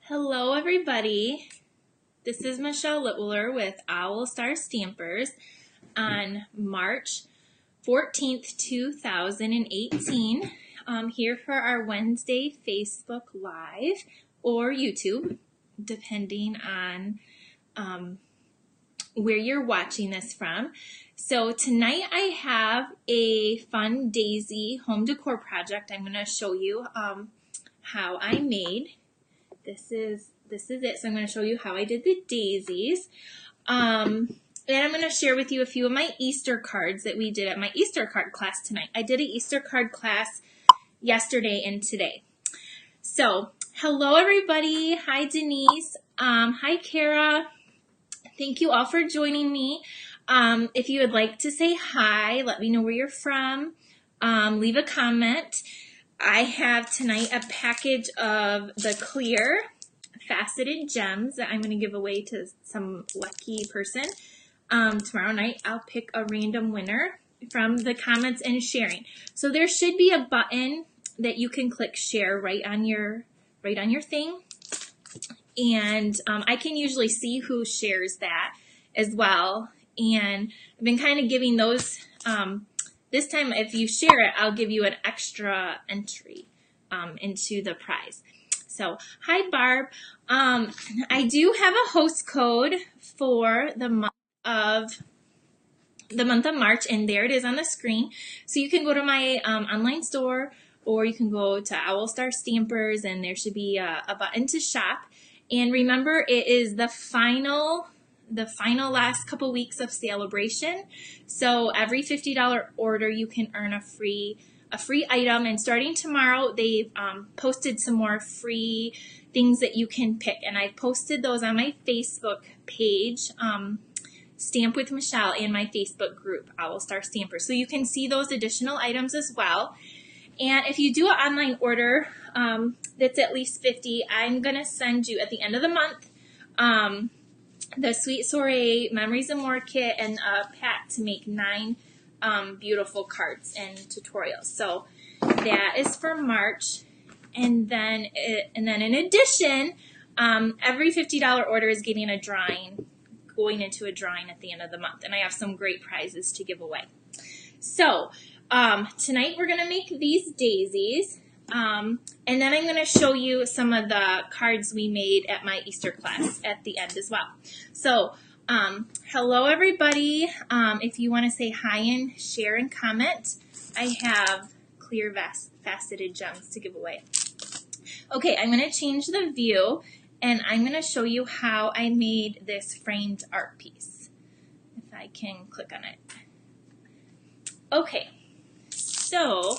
Hello everybody, this is Michelle Littler with Owl Star Stampers on March 14th, 2018. Here for our Wednesday Facebook Live or YouTube, depending on where you're watching this from. So tonight I have a fun daisy home decor project I'm going to show you how I made. This is it. So I'm going to show you how I did the daisies. And I'm going to share with you a few of my Easter cards that we did at my Easter card class tonight. I did an Easter card class yesterday and today. So, hello everybody. Hi Denise. Hi Kara. Thank you all for joining me. If you would like to say hi, let me know where you're from. Leave a comment. I have tonight a package of the clear faceted gems that I'm going to give away to some lucky person. Tomorrow night I'll pick a random winner from the comments and sharing. So there should be a button that you can click share right on your thing. And I can usually see who shares that as well. And I've been kind of giving those this time, if you share it, I'll give you an extra entry into the prize. So, hi Barb. I do have a host code for the month of March, and there it is on the screen. So you can go to my online store, or you can go to Owl Star Stampers, and there should be a button to shop. And remember, it is the final last couple weeks of celebration. So every $50 order you can earn a free item, and starting tomorrow they've posted some more free things that you can pick, and I posted those on my Facebook page, Stamp with Michelle, and my Facebook group, Owl Star Stamper. So you can see those additional items as well. And if you do an online order that's at least $50, I'm gonna send you at the end of the month the Sweet Soiree Memories and More kit and a pack to make 9 beautiful cards and tutorials. So that is for March. And then in addition, every $50 order is getting a drawing, going into a drawing at the end of the month. And I have some great prizes to give away. So tonight we're going to make these daisies. And then I'm going to show you some of the cards we made at my Easter class at the end as well. So, hello everybody. If you want to say hi and share and comment, I have clear faceted gems to give away. Okay, I'm going to change the view, and I'm going to show you how I made this framed art piece. If I can click on it. Okay, so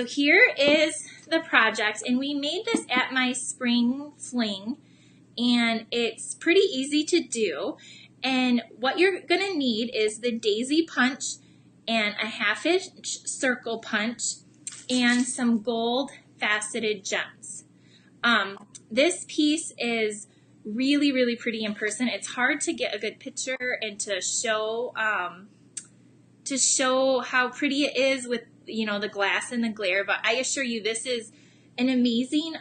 here is the project, and we made this at my spring fling, and it's pretty easy to do. And what you're going to need is the daisy punch and a 1/2-inch circle punch and some gold faceted gems. This piece is really, really pretty in person. It's hard to get a good picture and to show how pretty it is with, you know, the glass and the glare, but I assure you this is an amazing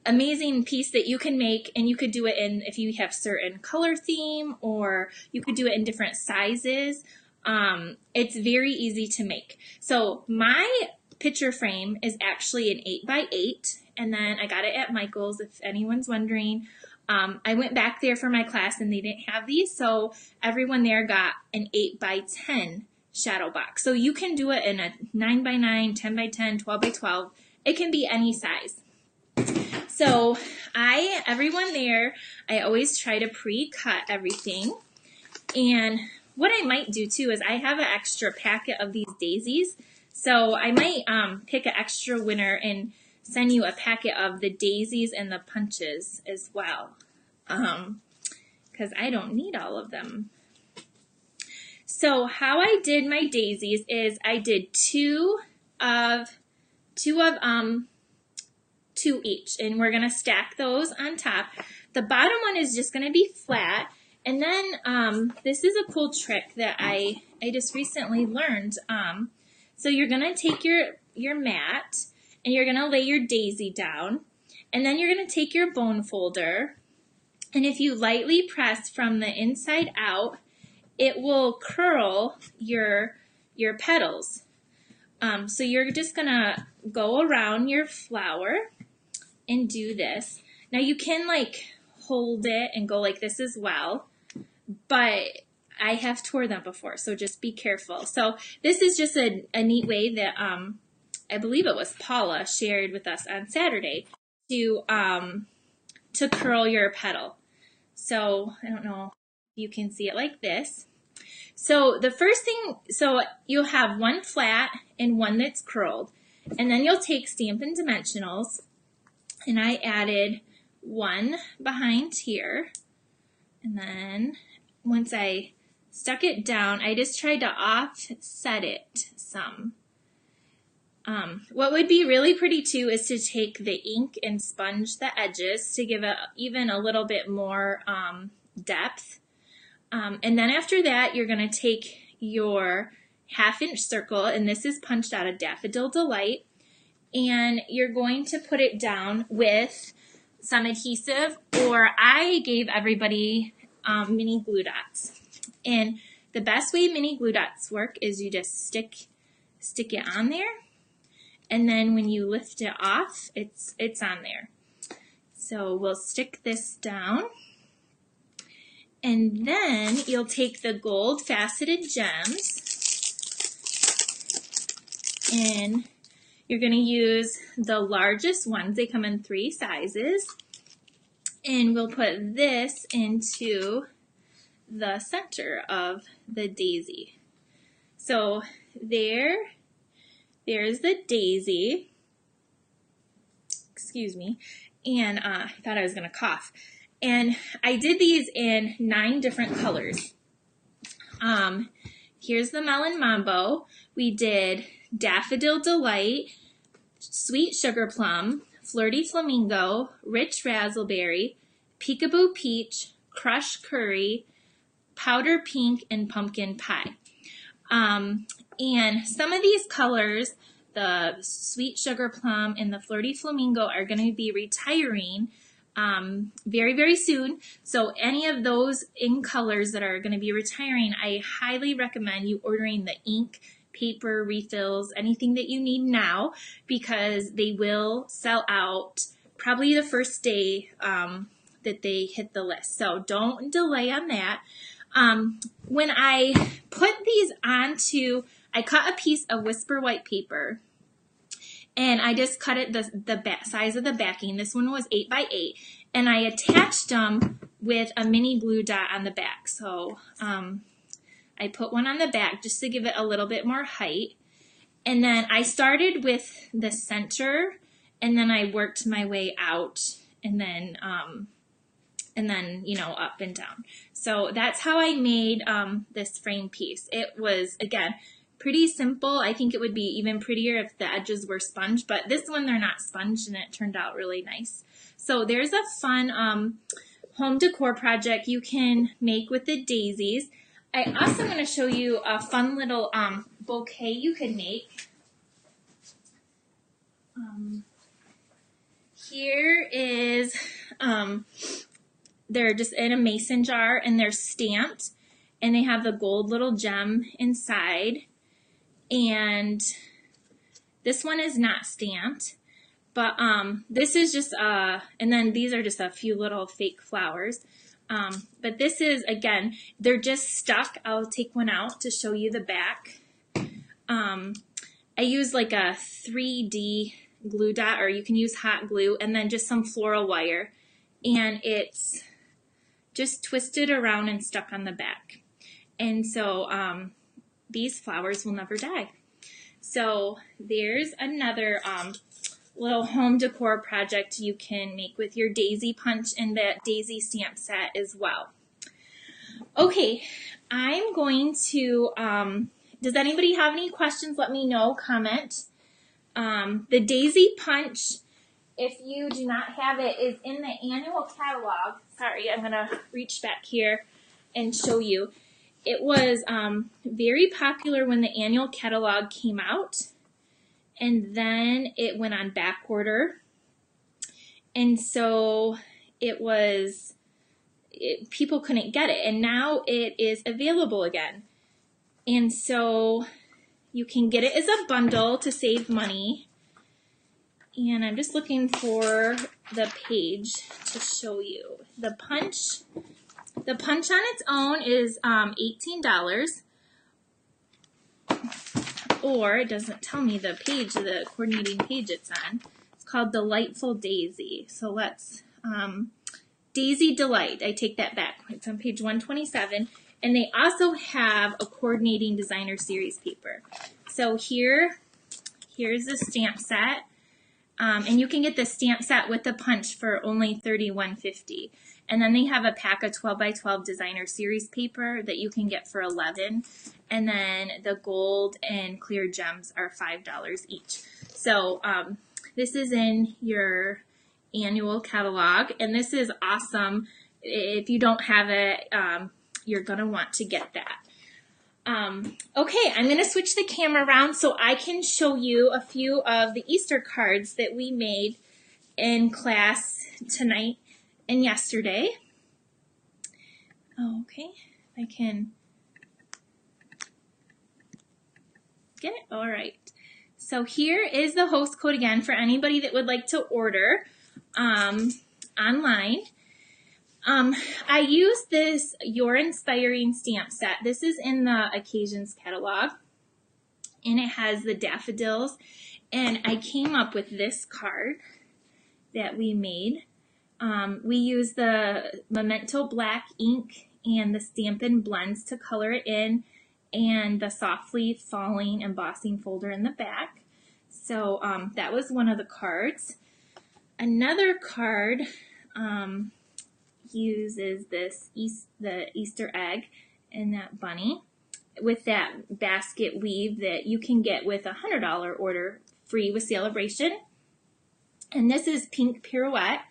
amazing piece that you can make, and you could do it in, if you have certain color theme, or you could do it in different sizes. It's very easy to make. So my picture frame is actually an 8x8, and then I got it at Michael's, if anyone's wondering. I went back there for my class and they didn't have these, so everyone there got an 8x10 shadow box. So you can do it in a 9x9, 10x10, 12x12. It can be any size. So everyone there, I always try to pre-cut everything. And what I might do too is I have an extra packet of these daisies. So I might pick an extra winner and send you a packet of the daisies and the punches as well, because I don't need all of them. So how I did my daisies is I did two each, and we're gonna stack those on top. The bottom one is just gonna be flat, and then this is a cool trick that I just recently learned. So you're gonna take your mat, and you're gonna lay your daisy down, and then you're gonna take your bone folder, and if you lightly press from the inside out, it will curl your petals. So you're just gonna go around your flower and do this. Now you can like hold it and go like this as well, but I have tore them before, so just be careful. So this is just a neat way that I believe it was Paula shared with us on Saturday to curl your petal. So I don't know if you can see it like this. So the first thing, so you'll have one flat and one that's curled, and then you'll take Stampin' Dimensionals, and I added one behind here, and then once I stuck it down, I just tried to offset it some. What would be really pretty too is to take the ink and sponge the edges to give it even a little bit more depth. And then after that, you're going to take your 1/2-inch circle, and this is punched out of Daffodil Delight, and you're going to put it down with some adhesive, or I gave everybody mini glue dots. And the best way mini glue dots work is you just stick it on there, and then when you lift it off, it's on there. So we'll stick this down, and then you'll take the gold faceted gems, and you're going to use the largest ones. They come in 3 sizes, and we'll put this into the center of the daisy. So there's the daisy. Excuse me. And I thought I was going to cough. And I did these in 9 different colors. Here's the Melon Mambo. We did Daffodil Delight, Sweet Sugar Plum, Flirty Flamingo, Rich Razzleberry, Peekaboo Peach, Crushed Curry, Powder Pink, and Pumpkin Pie. And some of these colors, the Sweet Sugar Plum and the Flirty Flamingo, are going to be retiring very, very soon. So any of those in colors that are going to be retiring, I highly recommend you ordering the ink, paper, refills, anything that you need now, because they will sell out probably the first day that they hit the list. So don't delay on that. When I put these onto, I cut a piece of Whisper White paper, and I just cut it the size of the backing. This one was 8 by 8, and I attached them with a mini glue dot on the back. So I put one on the back just to give it a little bit more height, and then I started with the center, and then I worked my way out, and then you know, up and down. So that's how I made this frame piece. It was, again, pretty simple. I think it would be even prettier if the edges were sponged, but this one they're not sponged, and it turned out really nice. So there's a fun home decor project you can make with the daisies. I also want to show you a fun little bouquet you can make. Here is, they're just in a mason jar, and they're stamped, and they have the gold little gem inside. And this one is not stamped, but this is just, and then these are just a few little fake flowers. But this is, again, they're just stuck. I'll take one out to show you the back. I use like a 3D glue dot, or you can use hot glue, and then just some floral wire, and it's just twisted around and stuck on the back. And so these flowers will never die. So there's another little home decor project you can make with your daisy punch and that daisy stamp set as well. Okay, I'm going to, does anybody have any questions? Let me know, comment. The daisy punch, if you do not have it, is in the annual catalog. Sorry, I'm going to reach back here and show you. It was very popular when the annual catalog came out, and then it went on back order, and so people couldn't get it, and now it is available again. And so you can get it as a bundle to save money. And I'm just looking for the page to show you. The punch on its own is $18. Or it doesn't tell me the page, the coordinating page it's on. It's called Delightful Daisy. So let's, Daisy Delight. I take that back. It's on page 127. And they also have a coordinating designer series paper. So here's the stamp set. And you can get the stamp set with the punch for only $31.50. And then they have a pack of 12 by 12 designer series paper that you can get for $11. And then the gold and clear gems are $5 each. So this is in your annual catalog, and this is awesome. If you don't have it, you're gonna want to get that. Okay, I'm gonna switch the camera around so I can show you a few of the Easter cards that we made in class tonight and yesterday. Okay, I can get it. All right. So here is the host code again for anybody that would like to order online. I use this Your Inspiring stamp set. This is in the Occasions catalog, and it has the daffodils. And I came up with this card that we made. We used the Memento Black ink and the Stampin' blends to color it in, and the Softly Falling embossing folder in the back. So that was one of the cards. Another card uses the Easter egg and that bunny with that basket weave that you can get with a $100 order free with Celebration. And this is Pink Pirouette.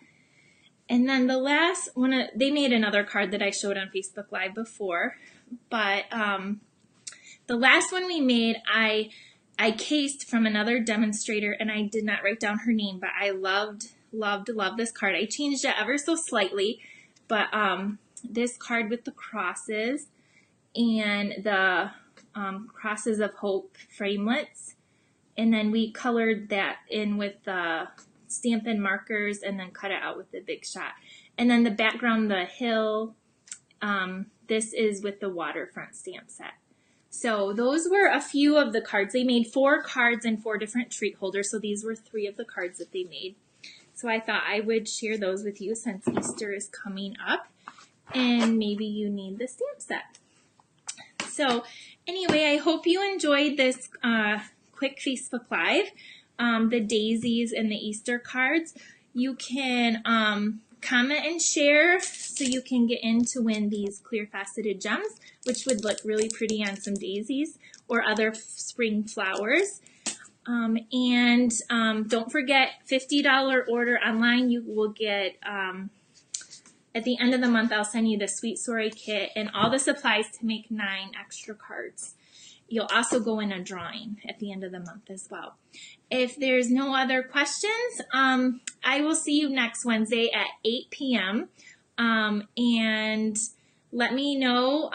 And then the last one, they made another card that I showed on Facebook Live before, but the last one we made, I cased from another demonstrator, and I did not write down her name, but I loved this card. I changed it ever so slightly, but this card with the crosses and the crosses of hope framelets, and then we colored that in with the Stampin' markers and then cut it out with the Big Shot. And then the background, the hill, this is with the waterfront stamp set. So those were a few of the cards. They made 4 cards and 4 different treat holders, so these were 3 of the cards that they made. So I thought I would share those with you since Easter is coming up and maybe you need the stamp set. So anyway, I hope you enjoyed this quick Facebook Live, the daisies and the Easter cards. You can comment and share so you can get in to win these clear faceted gems, which would look really pretty on some daisies or other spring flowers. And don't forget, $50 order online, you will get, at the end of the month, I'll send you the Sweet Story kit and all the supplies to make 9 extra cards. You'll also go in a drawing at the end of the month as well. If there's no other questions, I will see you next Wednesday at 8 p.m. And let me know.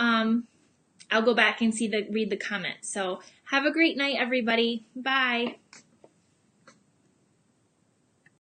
I'll go back and read the comments. So have a great night, everybody. Bye.